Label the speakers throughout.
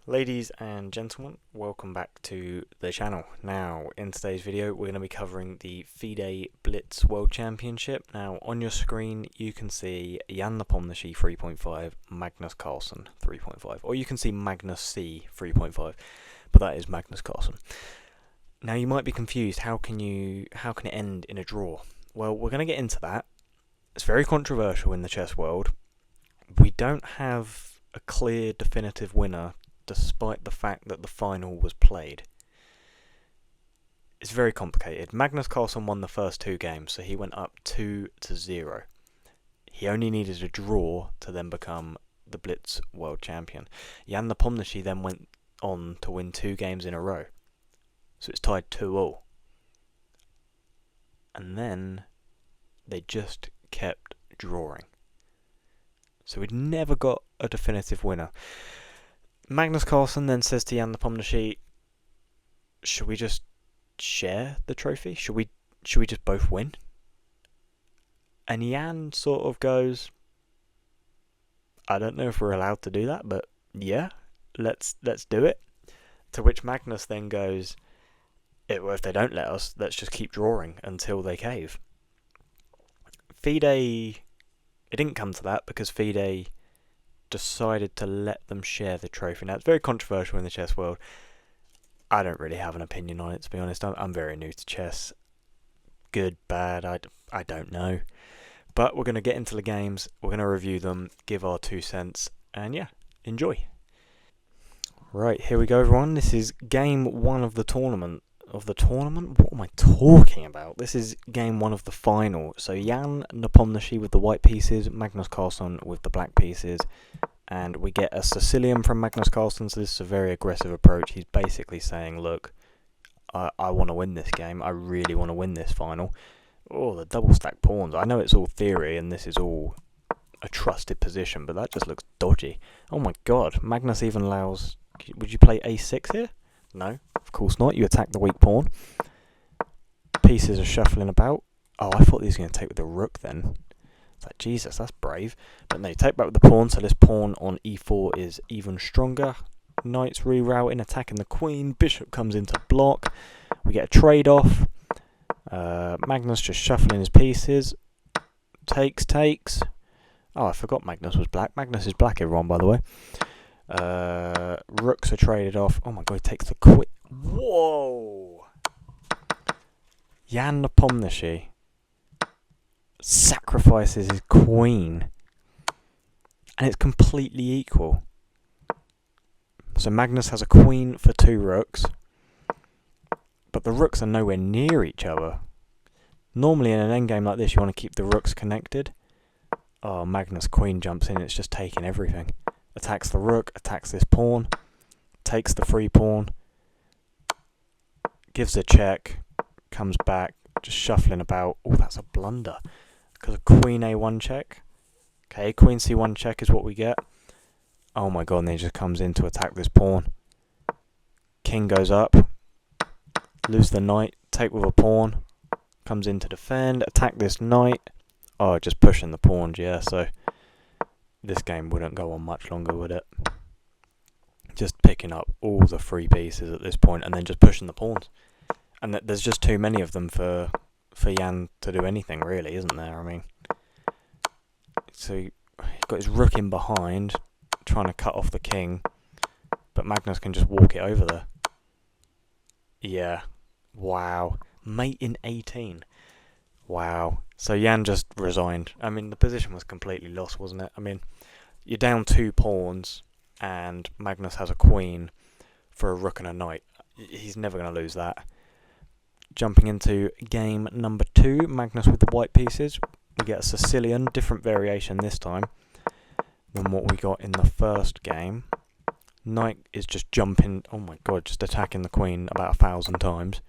Speaker 1: Ladies and gentlemen, welcome back to the channel. Now, in today's video, we're going to be covering the FIDE Blitz World Championship. Now, on your screen, you can see Jan Nepomniachtchi 3.5, Magnus Carlsen 3.5, or you can see Magnus C 3.5, but that is Magnus Carlsen. Now, you might be confused. How can it end in a draw? Well, we're going to get into that. It's very controversial in the chess world. We don't have a clear, definitive winner, despite the fact that the final was played. It's very complicated. Magnus Carlsen won the first two games, so he went up 2-0. He only needed a draw to then become the Blitz World Champion. Jan Nepomniachtchi then went on to win 2 games in a row, so it's tied 2-2. And then they just kept drawing. So we'd never got a definitive winner. Magnus Carlsen then says to Jan Nepomniachtchi, should we just share the trophy? Should we just both win? And Jan sort of goes, I don't know if we're allowed to do that, but yeah, let's do it. To which Magnus then goes, if they don't let us, let's just keep drawing until they cave. FIDE, it didn't come to that because FIDE decided to let them share the trophy. Now, it's very controversial in the chess world. I don't really have an opinion on it, to be honest. I'm very new to chess. Good, bad, I don't know. But we're going to get into the games, we're going to review them, give our 2 cents, and yeah, enjoy. Right, here we go, everyone. This is game 1 of the tournament. What am I talking about? This is game 1 of the final. So Jan Nepomniachtchi with the white pieces, Magnus Carlsen with the black pieces, and we get a Sicilian from Magnus Carlsen. So this is a very aggressive approach. He's basically saying, look, I want to win this game. I really want to win this final. Oh, the double stack pawns. I know it's all theory and this is all a trusted position, but that just looks dodgy. Oh my god, Magnus even allows... Would you play a6 here? No, of course not. You attack the weak pawn. Pieces are shuffling about. Oh, I thought he was going to take with the rook then. It's like, Jesus, that's brave. But no, you take back with the pawn, so this pawn on e4 is even stronger. Knight's rerouting, attacking the queen. Bishop comes into block. We get a trade-off. Magnus just shuffling his pieces. Takes. Oh, I forgot Magnus was black. Magnus is black, everyone, by the way. Rooks are traded off. Oh my god, he takes the queen. Whoa! Jan Nepomniachtchi sacrifices his queen. And it's completely equal. So Magnus has a queen for 2 rooks. But the rooks are nowhere near each other. Normally in an endgame like this, you want to keep the rooks connected. Oh, Magnus' queen jumps in. It's just taking everything. Attacks the rook, attacks this pawn, takes the free pawn, gives a check, comes back, just shuffling about. Oh, that's a blunder. Because of queen a1 check. Okay, queen c1 check is what we get. Oh my god, and then he just comes in to attack this pawn. King goes up, lose the knight, take with a pawn, comes in to defend, attack this knight. Oh, just pushing the pawns, yeah, so... This game wouldn't go on much longer, would it? Just picking up all the free pieces at this point and then just pushing the pawns. And there's just too many of them for Jan to do anything, really, isn't there? I mean, so he's got his rook in behind, trying to cut off the king, but Magnus can just walk it over there. Yeah. Wow. Mate in 18. Wow. So Jan just resigned. I mean, the position was completely lost, wasn't it? I mean, you're down 2 pawns, and Magnus has a queen for a rook and a knight. He's never going to lose that. Jumping into game number 2, Magnus with the white pieces. We get a Sicilian, different variation this time than what we got in the first game. Knight is just jumping, oh my god, just attacking the queen about 1,000 times.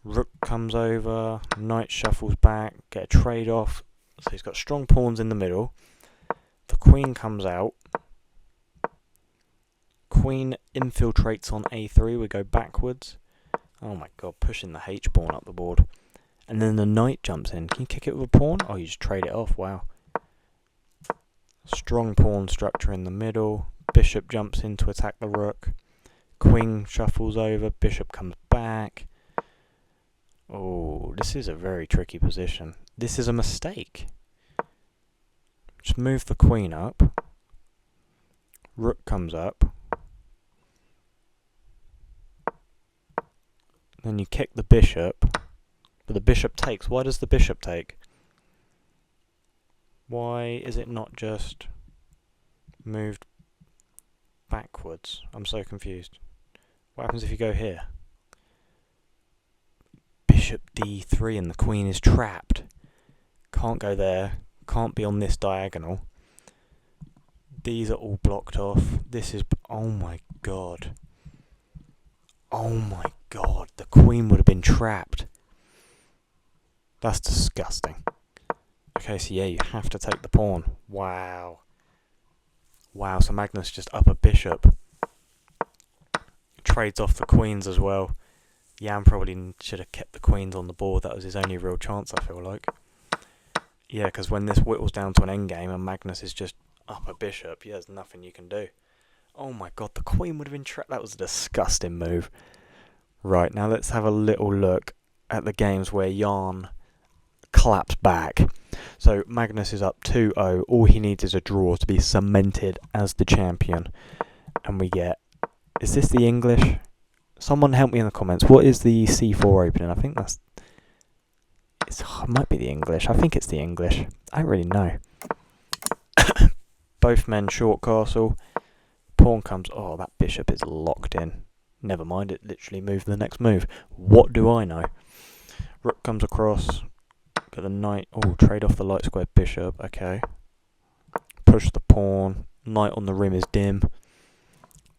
Speaker 1: Rook comes over, knight shuffles back, get a trade-off. So he's got strong pawns in the middle. The queen comes out. Queen infiltrates on a3, we go backwards. Oh my god, pushing the h pawn up the board. And then the knight jumps in. Can you kick it with a pawn? Oh, you just trade it off, wow. Strong pawn structure in the middle. Bishop jumps in to attack the rook. Queen shuffles over. Bishop comes back. Oh, this is a very tricky position. This is a mistake. Just move the queen up. Rook comes up. Then you kick the bishop. But the bishop takes. Why does the bishop take? Why is it not just moved backwards? I'm so confused. What happens if you go here? Bishop d3 and the queen is trapped. Can't go there. Can't be on this diagonal. These are all blocked off. This is... oh my god. Oh my god. The queen would have been trapped. That's disgusting. Okay, so yeah, you have to take the pawn. Wow. Wow, so Magnus just up a bishop. Trades off the queens as well. Jan probably should have kept the queens on the board. That was his only real chance, I feel like. Yeah, because when this whittles down to an endgame and Magnus is just up a bishop, yeah, there's nothing you can do. Oh my god, the queen would have been trapped. That was a disgusting move. Right, now let's have a little look at the games where Jan claps back. So Magnus is up 2-0. All he needs is a draw to be cemented as the champion. And we get... is this the English? Someone help me in the comments. What is the c4 opening? I think that's... it might be the English. I think it's the English. I don't really know. Both men short castle. Pawn comes... oh, that bishop is locked in. Never mind, it literally moved the next move. What do I know? Rook comes across. Get the knight. Oh, trade off the light square bishop. Okay. Push the pawn. Knight on the rim is dim.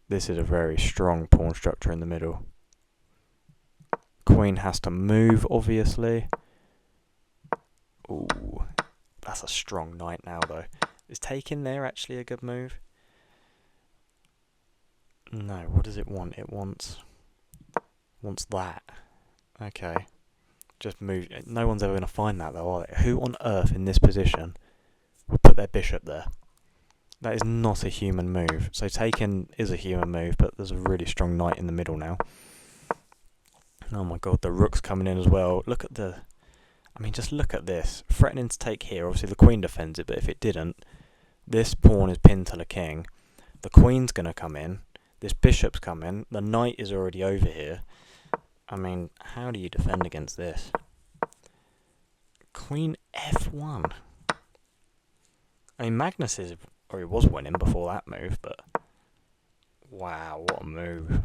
Speaker 1: This is a very strong pawn structure in the middle. Queen has to move, obviously. Ooh, that's a strong knight now, though. Is taking there actually a good move? No, what does it want? It wants that. Okay. Just move. No one's ever going to find that, though, are they? Who on earth in this position would put their bishop there? That is not a human move. So taking is a human move, but there's a really strong knight in the middle now. Oh my god, the rook's coming in as well. Look at the... I mean, just look at this. Threatening to take here. Obviously, the queen defends it, but if it didn't, this pawn is pinned to the king. The queen's going to come in. This bishop's come in. The knight is already over here. I mean, how do you defend against this? Queen f1. I mean, Magnus is... or he was winning before that move, but... wow, what a move.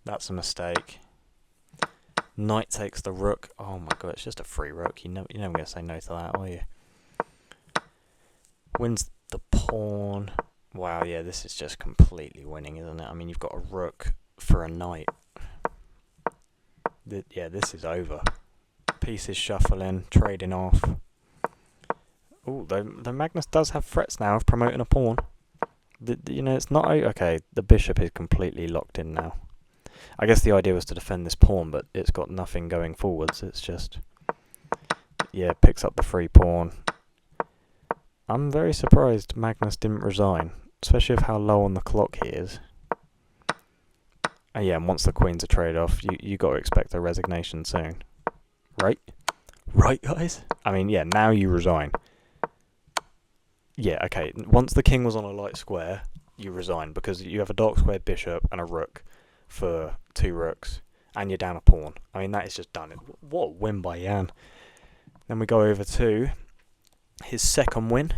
Speaker 1: That's a mistake. Knight takes the rook. Oh my god, it's just a free rook. You're never going to say no to that, are you? Wins the pawn. Wow, yeah, this is just completely winning, isn't it? I mean, you've got a rook for a knight. Yeah, this is over. Pieces shuffling, trading off. Oh, the Magnus does have threats now of promoting a pawn. You know, it's not... okay, the bishop is completely locked in now. I guess the idea was to defend this pawn, but it's got nothing going forwards. It's just... yeah, picks up the free pawn. I'm very surprised Magnus didn't resign, especially with how low on the clock he is. Yeah, and once the queen's a trade-off, you got to expect a resignation soon. Right? Right, guys? I mean, yeah, now you resign. Yeah, okay, once the king was on a light square, you resign, because you have a dark square bishop and a rook for 2 rooks, and you're down a pawn. I mean, that is just done. What a win by Jan. Then we go over to his second win.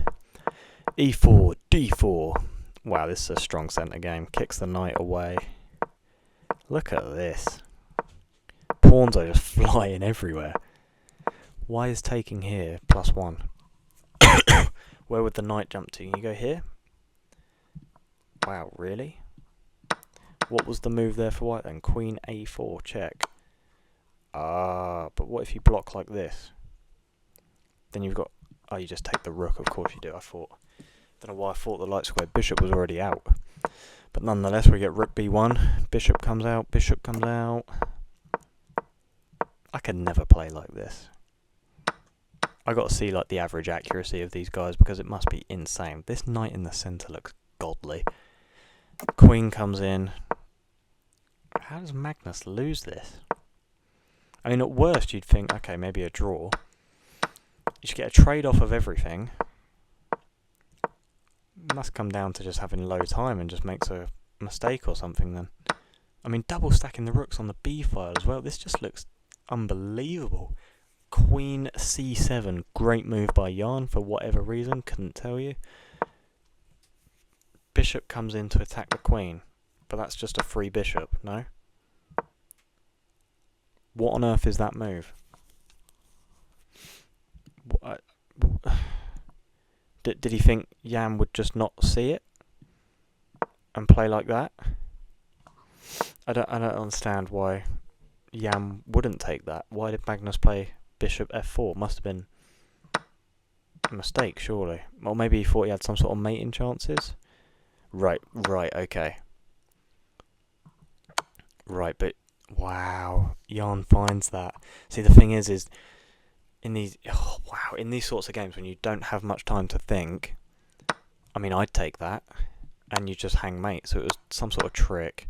Speaker 1: e4, d4. Wow, this is a strong centre game. Kicks the knight away. Look at this. Pawns are just flying everywhere. Why is taking here +1? Where would the knight jump to? Can you go here? Wow, really? What was the move there for white then? Queen a4, check. Ah, but what if you block like this? Then you've got... oh, you just take the rook, of course you do. I thought... don't know why I thought the light square bishop was already out. But nonetheless, we get rook b1. Bishop comes out, bishop comes out. I could never play like this. I got to see like the average accuracy of these guys because it must be insane. This knight in the centre looks godly. Queen comes in. How does Magnus lose this? I mean, at worst, you'd think, okay, maybe a draw. You should get a trade off of everything. Must come down to just having low time and just makes a mistake or something then. I mean, double stacking the rooks on the b file as well. This just looks unbelievable. Queen c7. Great move by Jan for whatever reason. Couldn't tell you. Bishop comes in to attack the queen. But that's just a free bishop, no? What on earth is that move? Did he think Jan would just not see it and play like that? I don't understand why Jan wouldn't take that. Why did Magnus play bishop f4? Must have been a mistake, surely. Or maybe he thought he had some sort of mating chances. Right, okay. Right, but wow, Jan finds that. See, the thing is in these in these sorts of games when you don't have much time to think, I mean, I'd take that, and you just hang mate. So it was some sort of trick,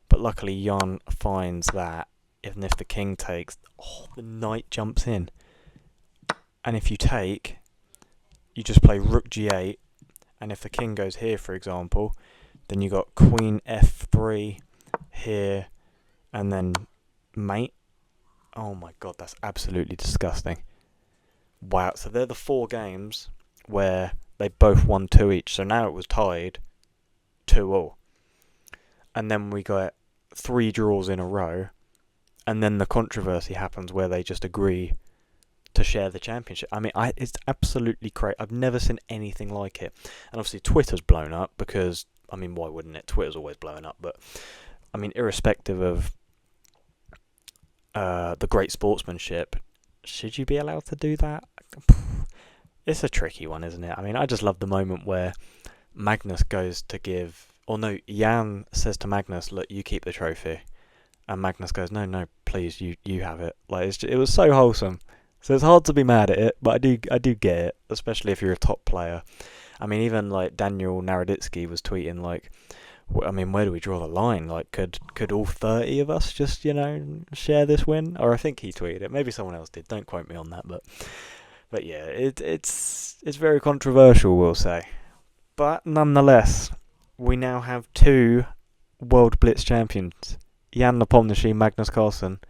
Speaker 1: but luckily Jan finds that. Even if the king takes, the knight jumps in, and if you take, you just play rook g8, and if the king goes here, for example, then you got queen f3 here, and then mate. Oh my god, that's absolutely disgusting. Wow, so they're the 4 games where they both won 2 each. So now it was tied 2-2. And then we got 3 draws in a row. And then the controversy happens where they just agree to share the championship. I mean, it's absolutely crazy. I've never seen anything like it. And obviously Twitter's blown up because, I mean, why wouldn't it? Twitter's always blowing up. But, I mean, irrespective of the great sportsmanship, should you be allowed to do that? It's a tricky one, isn't it? I mean, I just love the moment where Magnus goes to give, or no, Jan says to Magnus, look, you keep the trophy, and Magnus goes, no, please, you have it. Like, it was so wholesome. So it's hard to be mad at it, but I do get it, especially if you're a top player. I mean, even like Daniel Naroditsky was tweeting like, I mean, where do we draw the line? Like, could all 30 of us just, share this win? Or I think he tweeted it. Maybe someone else did. Don't quote me on that. But yeah, it's very controversial, we'll say. But nonetheless, we now have 2 World Blitz champions. Jan Nepomniachtchi, Magnus Carlsen.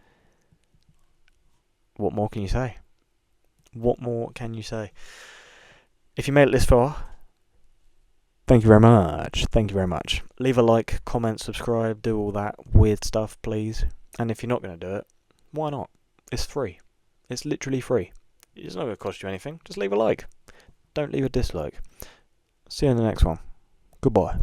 Speaker 1: What more can you say? What more can you say? If you made it this far, thank you very much. Thank you very much. Leave a like, comment, subscribe, do all that weird stuff, please. And if you're not going to do it, why not? It's free. It's literally free. It's not going to cost you anything. Just leave a like. Don't leave a dislike. See you in the next one. Goodbye.